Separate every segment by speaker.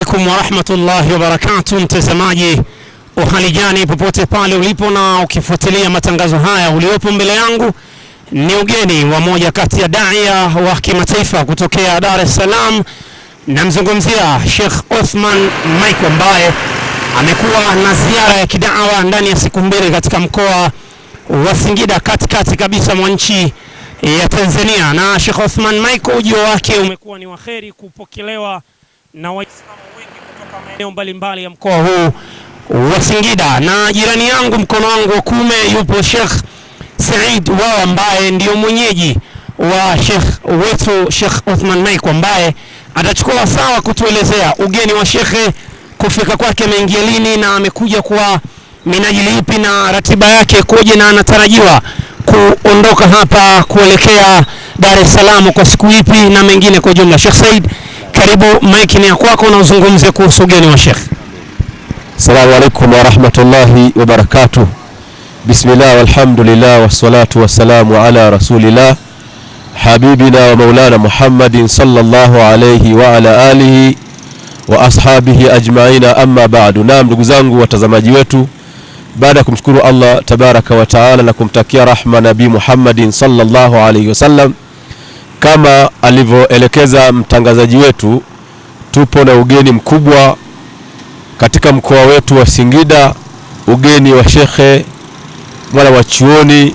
Speaker 1: alaikum wa rahmatullahi wa barakatuh. Mtazamaji uhali gani popote pale ulipo na ukifuatilia matangazo haya, uliopo mbele yangu ni ugeni wa moja kati ya daia wa kimataifa kutokea Dar es Salaam. Namzungumzia Sheikh Othman Maiko ambaye amekuwa na ziara ya kidawa ndani ya siku mbili katika mkoa wa Singida, katikati kabisa mwa nchi ya Tanzania. Na Sheikh Othman Maiko, ujio wake umekuwa ni waheri kupokelewa na Waislamu wengi kutoka maeneo mbalimbali ya mkoa huu wa Singida. Na jirani yangu, mkono wangu wa kuume, yupo Sheikh Said Wao ambaye ndio mwenyeji wa Sheikh wetu Sheikh Othman Maiko, ambaye atachukua sawa kutuelezea ugeni wa shekhe, kufika kwake ameingia lini na amekuja kwa minajili ipi na ratiba yake koje na anatarajiwa kuondoka hapa kuelekea Dar es Salaam kwa siku ipi na mengine kwa jumla. Sheikh Said, karibu, maiki ni ya kwako na uzungumzie kuhusu ugeni wa Sheikh.
Speaker 2: Assalamu alaikum wa rahmatullahi wa barakatuh. Bismillah walhamdulillah wassalatu wassalamu ala rasulillah habibina wa maulana Muhammadin sallallahu alayhi wa ala alihi wa ashabihi ajma'ina, amma ba'du. Naam, ndugu zangu watazamaji wetu, baada ya kumshukuru Allah tabaraka wa taala na kumtakia rahma nabii Muhammadin sallallahu alayhi wasallam, kama alivyoelekeza mtangazaji wetu, tupo na ugeni mkubwa katika mkoa wetu wa Singida, ugeni wa shekhe, mwana wa chuoni,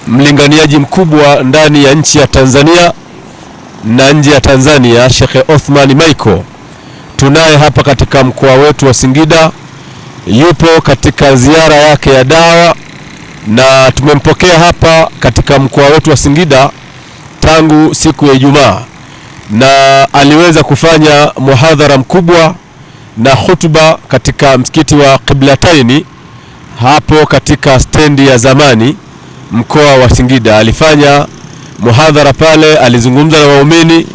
Speaker 2: mlinganiaji mkubwa ndani ya nchi ya Tanzania na nje ya Tanzania, Sheikh Othman Maiko. Tunaye hapa katika mkoa wetu wa Singida, yupo katika ziara yake ya dawa, na tumempokea hapa katika mkoa wetu wa Singida tangu siku ya Ijumaa, na aliweza kufanya muhadhara mkubwa na hutuba katika msikiti wa Qiblataini hapo katika stendi ya zamani mkoa wa Singida. Alifanya muhadhara pale, alizungumza na waumini,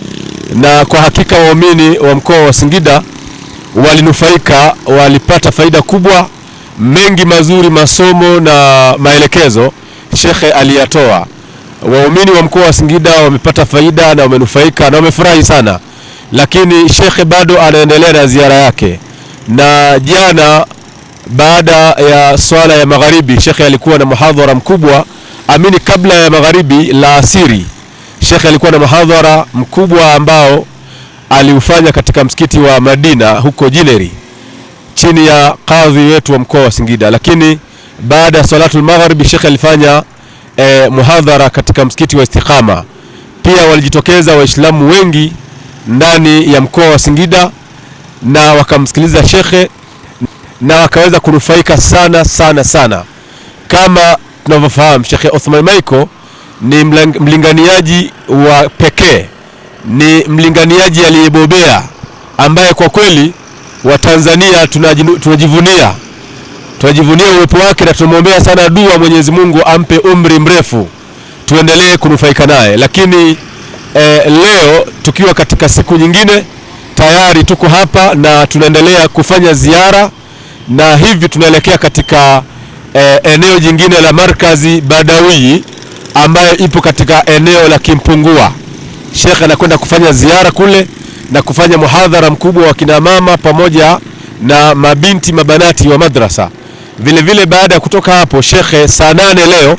Speaker 2: na kwa hakika waumini wa mkoa wa Singida walinufaika, walipata faida kubwa. Mengi mazuri, masomo na maelekezo shekhe aliyatoa. Waumini wa mkoa wa Singida wamepata faida na wamenufaika na wamefurahi sana, lakini shekhe bado anaendelea na ziara yake. Na jana baada ya swala ya magharibi, shekhe alikuwa na muhadhara mkubwa. Amini, kabla ya magharibi la asiri, shekhe alikuwa na muhadhara mkubwa ambao aliufanya katika msikiti wa Madina huko Jineri chini ya kadhi wetu wa mkoa wa Singida. Lakini baada ya salatul magharibi, shekhe alifanya muhadhara katika msikiti wa Istiqama. Pia walijitokeza Waislamu wengi ndani ya mkoa wa Singida na wakamsikiliza shekhe na wakaweza kunufaika sana sana sana. Kama tunavyofahamu, Sheikh Othman Maiko ni mlinganiaji wa pekee, ni mlinganiaji aliyebobea ambaye kwa kweli wa Tanzania tunajivunia uwepo wake, na tunamwombea sana dua Mwenyezi Mungu ampe umri mrefu tuendelee kunufaika naye. Lakini leo tukiwa katika siku nyingine, tayari tuko hapa na tunaendelea kufanya ziara, na hivi tunaelekea katika eneo jingine la markazi Badawi ambayo ipo katika eneo la Kimpungua. Sheikh anakwenda kufanya ziara kule na kufanya muhadhara mkubwa wa kina mama pamoja na mabinti mabanati wa madrasa. Vile vile baada ya kutoka hapo, Sheikh saa 8 leo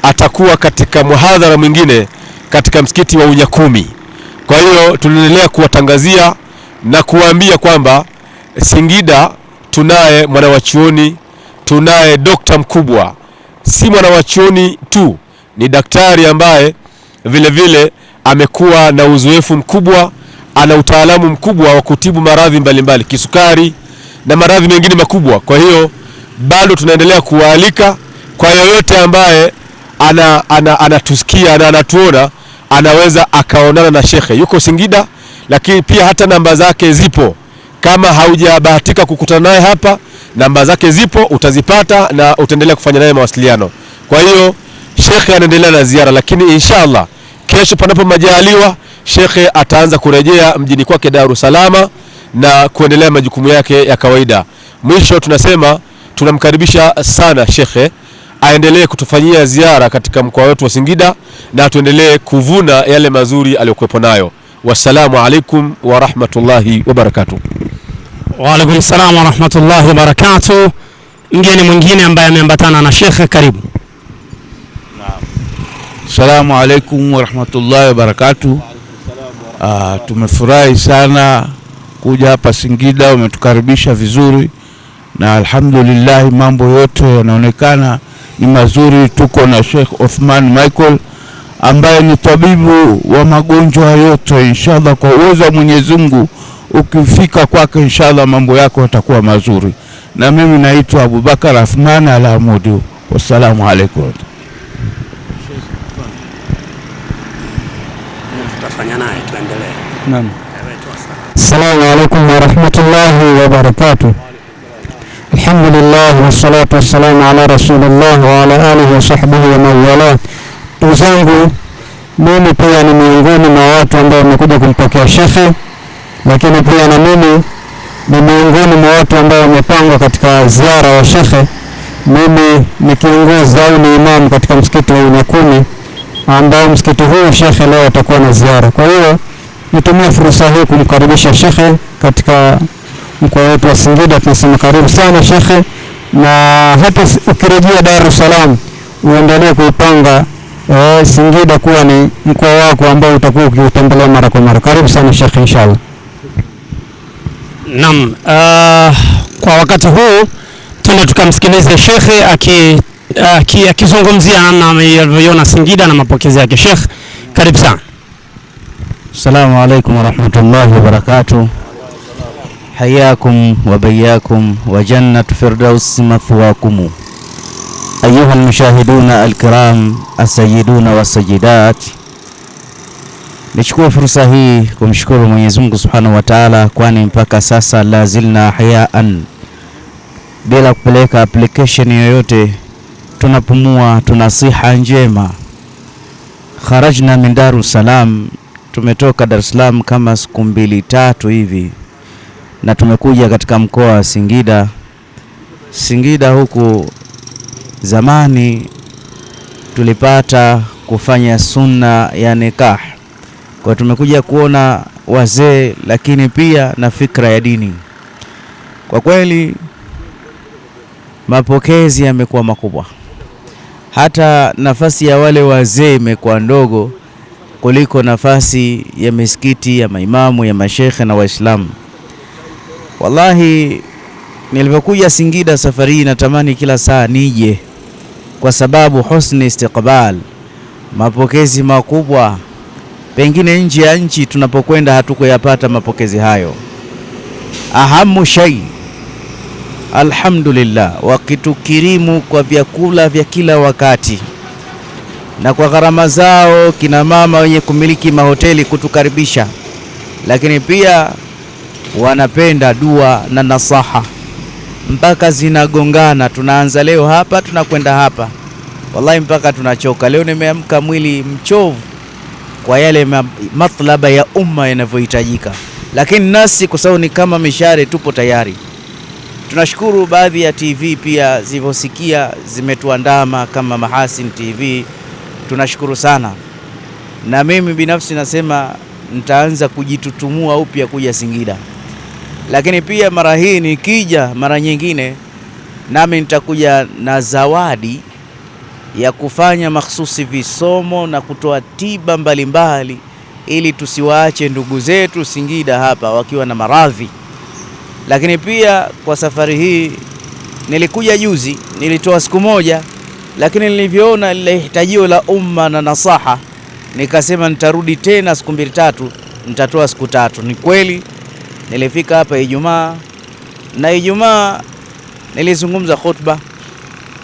Speaker 2: atakuwa katika muhadhara mwingine katika msikiti wa Unyakumi. Kwa hiyo tunaendelea kuwatangazia na kuwaambia kwamba Singida tunaye mwanawachuoni, tunaye dokta mkubwa. Si mwanawachuoni tu, ni daktari ambaye vile vile amekuwa na uzoefu mkubwa, ana utaalamu mkubwa wa kutibu maradhi mbalimbali, kisukari na maradhi mengine makubwa. Kwa hiyo bado tunaendelea kuwaalika kwa yoyote ambaye anatusikia na anatuona, anaweza akaonana na shekhe. Yuko Singida, lakini pia hata namba zake zipo. Kama haujabahatika kukutana naye hapa, namba zake zipo, utazipata na utaendelea kufanya naye mawasiliano. Kwa hiyo shekhe anaendelea na ziara, lakini inshallah kesho panapo majaliwa shekhe ataanza kurejea mjini kwake Dar es Salaam na kuendelea majukumu yake ya kawaida. Mwisho tunasema tunamkaribisha sana shekhe aendelee kutufanyia ziara katika mkoa wetu wa Singida na tuendelee kuvuna yale mazuri aliyokuwepo nayo. Wassalamu alaikum wa rahmatullahi wa barakatuh.
Speaker 1: Wa alaikum salaam wa rahmatullahi wa barakatuh. Mgeni mwingine ambaye ameambatana na Sheikh, karibu.
Speaker 3: Naam. Assalamu alaikum wa rahmatullahi wa barakatuh. Tumefurahi sana kuja hapa Singida, umetukaribisha vizuri na alhamdulillah mambo yote yanaonekana ni mazuri. Tuko na Sheikh Othman Michael ambaye ni tabibu wa magonjwa yote. Inshallah kwa uwezo wa Mwenyezi Mungu ukifika kwake inshallah mambo yako yatakuwa mazuri. Na mimi naitwa Abubakar Athman Al-Hamudu. Wassalamu alaikum.
Speaker 1: Tutafanya naye tuendelee.
Speaker 4: Naam. Assalamu alaikum wa rahmatullahi wa barakatuh. Alhamdulillah wassalatu wassalamu ala rasulillah wa ala alihi wa sahbihi wa mawala. Ndugu zangu, mimi pia ni miongoni mwa watu ambao wamekuja kumpokea shekhe, lakini pia na mimi ni miongoni mwa watu ambao wamepangwa katika ziara wa shekhe. Mimi ni kiongozi au ni imam katika msikiti wa Unakumi, ambao msikiti huu shekhe leo atakuwa na ziara. Kwa hiyo nitumie fursa hii kumkaribisha shekhe katika mkoa wetu wa Singida. Tunasema karibu sana shekhe, na hata ukirejea Dar es Salaam uendelee kuipanga Singida kuwa ni mkoa wako ambao utakuwa ukitembelea mara kwa mara. Karibu sana shekhe inshallah.
Speaker 1: Naam, kwa wakati huu tuende tukamsikilize shekhe akizungumzia namna alivyoiona Singida na mapokezi yake. Sheikh, karibu sana.
Speaker 5: Assalamu alaikum wa rahmatullahi wa barakatuh. Hayakum wa bayakum wa jannatu firdaus mathwakum. Ayuha almushahiduna alkiram, asayiduna wasajidat. Nichukue fursa hii kumshukuru Mwenyezi Mungu Subhanahu wa Ta'ala, kwani mpaka sasa lazilna hayaan, bila kupeleka application yoyote tunapumua, tuna siha njema. Kharajna min Darus Salam, tumetoka Dar es Salaam kama siku 2-3 hivi, na tumekuja katika mkoa wa Singida. Singida huku zamani tulipata kufanya sunna ya nikah, kwa tumekuja kuona wazee, lakini pia na fikra ya dini. Kwa kweli mapokezi yamekuwa makubwa, hata nafasi ya wale wazee imekuwa ndogo kuliko nafasi ya misikiti, ya maimamu, ya mashekhe na waislamu. Wallahi nilipokuja Singida safari hii natamani kila saa nije, kwa sababu husni istiqbal, mapokezi makubwa. Pengine nje ya nchi tunapokwenda hatukuyapata mapokezi hayo. Ahamu shay, alhamdulillah, wakitukirimu kwa vyakula vya kila wakati na kwa gharama zao, kina mama wenye kumiliki mahoteli kutukaribisha, lakini pia wanapenda dua na nasaha mpaka zinagongana. Tunaanza leo hapa tunakwenda hapa, wallahi mpaka tunachoka. Leo nimeamka mwili mchovu kwa yale matlaba ya umma yanavyohitajika, lakini nasi kwa sababu ni kama mishare tupo tayari. Tunashukuru baadhi ya TV pia zilivyosikia zimetuandama kama Mahasin TV, tunashukuru sana. Na mimi binafsi nasema nitaanza kujitutumua upya kuja Singida, lakini pia mara hii nikija mara nyingine nami nitakuja na zawadi ya kufanya makhsusi visomo na kutoa tiba mbalimbali, ili tusiwaache ndugu zetu Singida hapa wakiwa na maradhi. Lakini pia kwa safari hii nilikuja juzi, nilitoa siku moja, lakini nilivyoona lile hitajio la umma na nasaha, nikasema nitarudi tena siku 2-3, nitatoa siku 3. Ni kweli nilifika hapa Ijumaa, na Ijumaa nilizungumza khutba.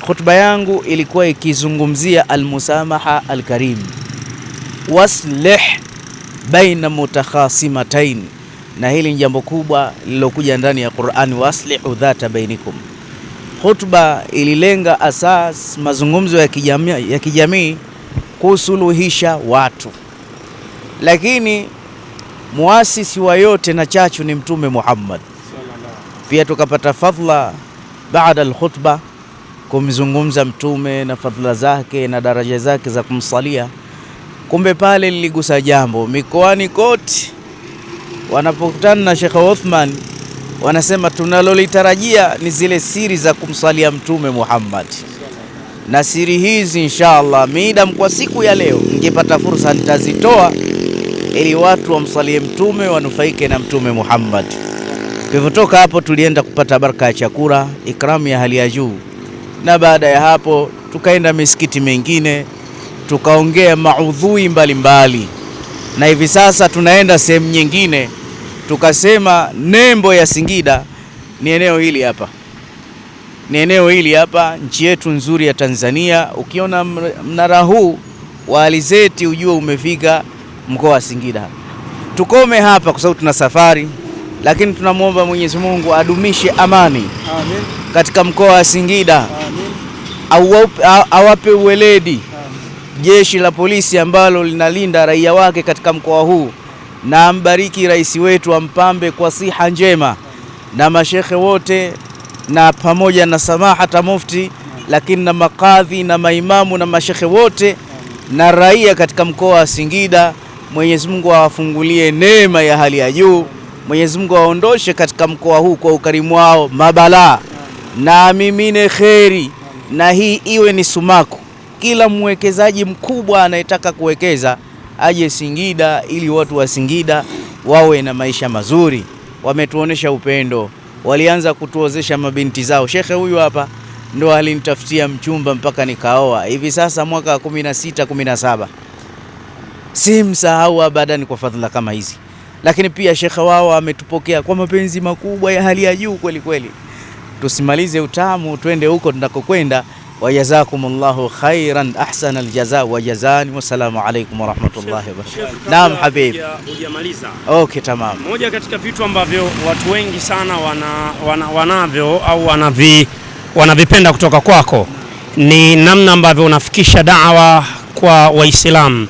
Speaker 5: Khutba yangu ilikuwa ikizungumzia almusamaha alkarim, waslih baina mutakhasimatain, na hili ni jambo kubwa lilokuja ndani ya Qur'ani, waslihu dhata bainikum. Khutba ililenga asas mazungumzo ya kijamii kusuluhisha watu, lakini muasisi wa yote na chachu ni Mtume Muhammad. Pia tukapata fadhila baada al-khutba kumzungumza Mtume na fadhila zake na daraja zake za kumsalia. Kumbe pale liligusa jambo mikoani kote wanapokutana na Sheikh Othman, wanasema tunalolitarajia ni zile siri za kumsalia Mtume Muhammad, na siri hizi inshallah midam kwa siku ya leo ningepata fursa nitazitoa ili watu wamsalie Mtume, wanufaike na Mtume Muhammad. Tulivyotoka hapo tulienda kupata baraka ya chakula, ikramu ya hali ya juu, na baada ya hapo tukaenda misikiti mengine tukaongea maudhui mbalimbali, na hivi sasa tunaenda sehemu nyingine. Tukasema nembo ya Singida ni eneo hili hapa, ni eneo hili hapa, nchi yetu nzuri ya Tanzania. Ukiona mnara huu wa alizeti ujue umefika mkoa wa Singida. Tukome hapa kwa sababu tuna safari, lakini tunamwomba Mwenyezi Mungu adumishe amani. Amen. Katika mkoa wa Singida. Amen. Awape uweledi jeshi la polisi ambalo linalinda raia wake katika mkoa huu, na ambariki rais wetu, ampambe kwa siha njema, na mashekhe wote na pamoja na samahata mufti, lakini na makadhi na maimamu na mashekhe wote na raia katika mkoa wa Singida. Mwenyezi Mungu awafungulie neema ya hali ya juu. Mwenyezi Mungu aondoshe katika mkoa huu kwa ukarimu wao mabala, na mimine kheri, na hii iwe ni sumaku. Kila mwekezaji mkubwa anayetaka kuwekeza aje Singida, ili watu wa Singida wawe na maisha mazuri. Wametuonesha upendo, walianza kutuozesha mabinti zao. Shekhe huyu hapa ndo alinitafutia mchumba mpaka nikaoa. Hivi sasa mwaka 16 17, simsahau abadan kwa fadhila kama hizi. Lakini pia shekhe wao ametupokea kwa mapenzi makubwa ya hali ya juu kweli kweli. Tusimalize utamu, twende huko tunakokwenda. Wajazakumullahu khairan ahsana aljaza wa jazani. Wassalamu alaykum wa rahmatullahi wa barakatuh. Naam habib,
Speaker 1: hujamaliza?
Speaker 5: Okay, tamam.
Speaker 1: Moja katika vitu ambavyo watu wengi sana wanavyo au wanavipenda kutoka kwako ni namna ambavyo unafikisha da'wa kwa Waislamu.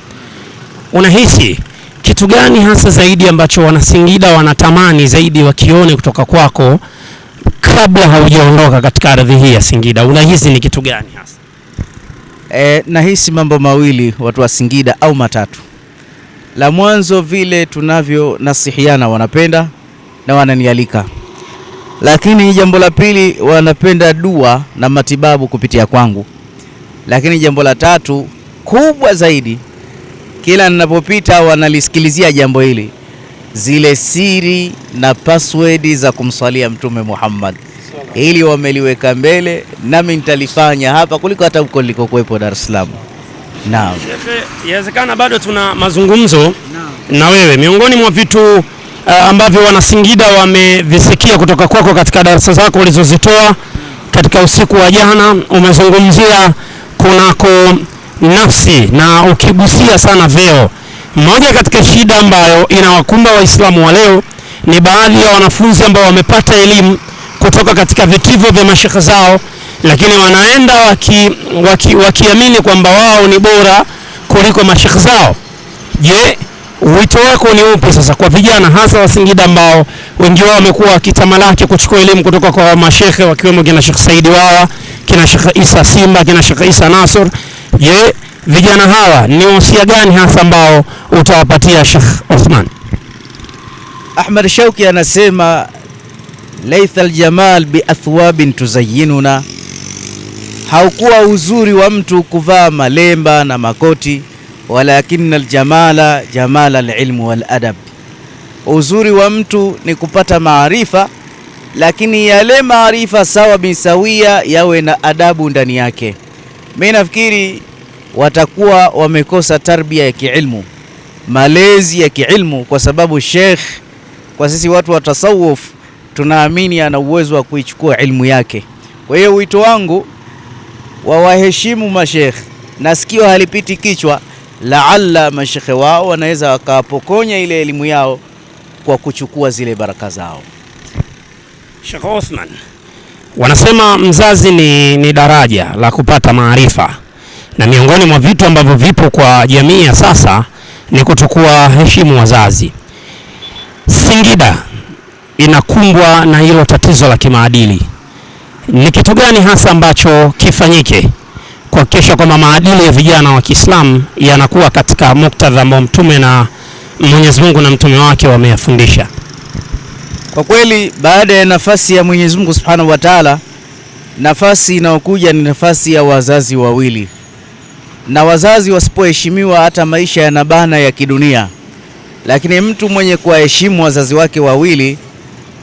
Speaker 1: Unahisi kitu gani hasa zaidi ambacho Wanasingida wanatamani zaidi wakione kutoka kwako kabla haujaondoka katika ardhi hii ya Singida? Unahisi ni kitu gani hasa?
Speaker 5: Nahisi mambo mawili watu wa Singida au matatu. La mwanzo, vile tunavyo nasihiana wanapenda na wananialika. Lakini jambo la pili, wanapenda dua na matibabu kupitia kwangu. Lakini jambo la tatu kubwa zaidi, kila ninapopita wanalisikilizia jambo hili, zile siri na password za kumsalia Mtume Muhammad. Ili wameliweka mbele, nami nitalifanya hapa kuliko hata huko nilikokuepo Dar es Salaam. Naam.
Speaker 1: Inawezekana bado tuna mazungumzo na wewe. Miongoni mwa vitu ambavyo Wanasingida wamevisikia kutoka kwako katika darasa zako ulizozitoa katika usiku wa jana, umezungumzia kunako nafsi na ukigusia sana vyeo. Moja katika shida ambayo inawakumba Waislamu wa leo ni baadhi ya wanafunzi ambao wamepata elimu kutoka katika vitivo vya mashekhe zao, lakini wanaenda wakiamini kwamba wao ni bora kuliko mashekhe zao. Je, wito wako ni upi sasa kwa vijana hasa wa Singida ambao wengi wao wamekuwa wakitamalaki kuchukua elimu kutoka kwa mashekhe, wakiwemo kina Sheikh Saidi Wawa, kina Sheikh Isa Simba, kina Sheikh Isa Nasur? Je, vijana hawa ni wasia gani hasa ambao utawapatia Sheikh Othman?
Speaker 5: Ahmad Shauki anasema laitha aljamal bi athwabin tuzayyinuna, haukuwa uzuri wa mtu kuvaa malemba na makoti, walakinna aljamala jamala alilmu wal adab. Uzuri wa mtu ni kupata maarifa, lakini yale maarifa sawa bin sawia yawe na adabu ndani yake. Mimi nafikiri watakuwa wamekosa tarbia ya kiilmu, malezi ya kiilmu, kwa sababu Sheikh, kwa sisi watu wa tasawuf tunaamini ana uwezo wa kuichukua ilmu yake. Kwa hiyo wito wangu wawaheshimu mashekh, na sikio halipiti kichwa, laalla mashekhe wao wanaweza wakapokonya ile elimu yao kwa kuchukua zile baraka zao.
Speaker 1: Sheikh Othman, wanasema mzazi ni daraja la kupata maarifa, na miongoni mwa vitu ambavyo vipo kwa jamii ya sasa ni kutokuwa heshimu wazazi. Singida inakumbwa na hilo tatizo la kimaadili. Ni kitu gani hasa ambacho kifanyike kuhakikisha kwamba maadili ya vijana wa Kiislamu yanakuwa katika muktadha ambao Mtume na Mwenyezi Mungu na mtume wake wameyafundisha?
Speaker 5: Kwa kweli baada ya nafasi ya Mwenyezi Mungu Subhanahu wa Ta'ala, nafasi inayokuja ni nafasi ya wazazi wawili. Na wazazi wasipoheshimiwa hata maisha yanabana ya kidunia. Lakini mtu mwenye kuwaheshimu wazazi wake wawili,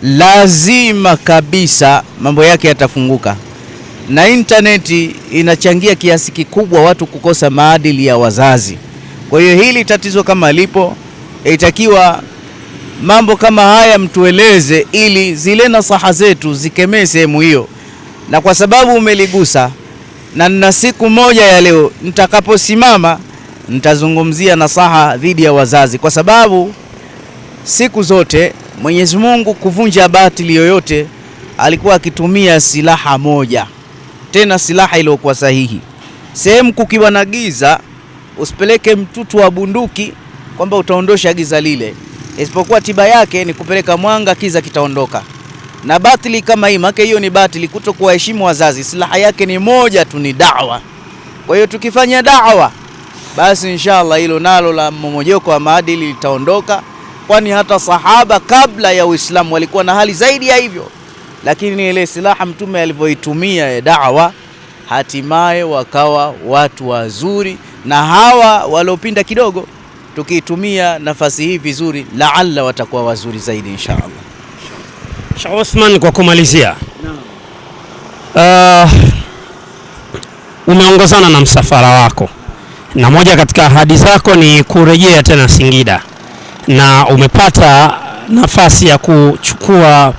Speaker 5: lazima kabisa mambo yake yatafunguka. Na interneti inachangia kiasi kikubwa watu kukosa maadili ya wazazi. Kwa hiyo hili tatizo kama lipo, itakiwa mambo kama haya mtueleze ili zile nasaha zetu zikemee sehemu hiyo. Na kwa sababu umeligusa, na nina siku moja ya leo nitakaposimama nitazungumzia nasaha dhidi ya wazazi, kwa sababu siku zote Mwenyezi Mungu kuvunja batili yoyote alikuwa akitumia silaha moja, tena silaha iliyokuwa sahihi. Sehemu kukiwa na giza, usipeleke mtutu wa bunduki kwamba utaondosha giza lile, isipokuwa tiba yake ni kupeleka mwanga, kiza kitaondoka. Na batili kama hii, maana hiyo ni batili, kutokuwaheshimu wazazi, silaha yake ni moja tu, ni da'wa. Kwa hiyo tukifanya da'wa, basi inshallah hilo nalo la mmomonyoko wa maadili litaondoka, kwani hata sahaba kabla ya Uislamu walikuwa na hali zaidi ya hivyo. Lakini ile silaha mtume alivyoitumia ya da'wa, hatimaye wakawa watu wazuri, na hawa waliopinda kidogo tukiitumia nafasi hii vizuri, laalla watakuwa wazuri zaidi inshallah.
Speaker 1: Sheikh Othman, kwa kumalizia, umeongozana na msafara wako na moja katika ahadi zako ni kurejea tena Singida, na umepata nafasi ya kuoa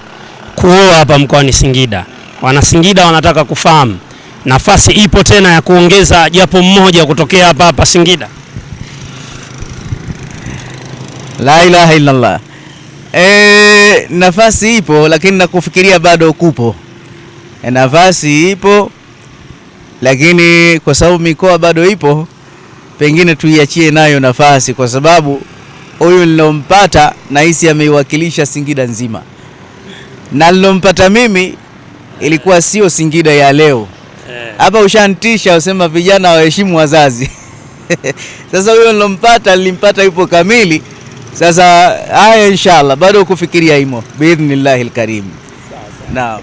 Speaker 1: hapa mkoani Singida. Wana Singida wanataka kufahamu, nafasi ipo tena ya kuongeza japo mmoja kutokea hapa Singida?
Speaker 5: La ilaha illallah. Nafasi ipo, lakini nakufikiria bado kupo. Nafasi ipo, lakini kwa sababu mikoa bado ipo, pengine tuiachie nayo nafasi, kwa sababu huyu nilompata nahisi ameiwakilisha Singida nzima. Na nilompata mimi ilikuwa sio Singida ya leo. Hapa ushantisha usema vijana waheshimu wazazi. Sasa huyo nilompata nilimpata yupo kamili. Sasa haya inshallah bado kufikiria himo biidhnillahil karim. Naam.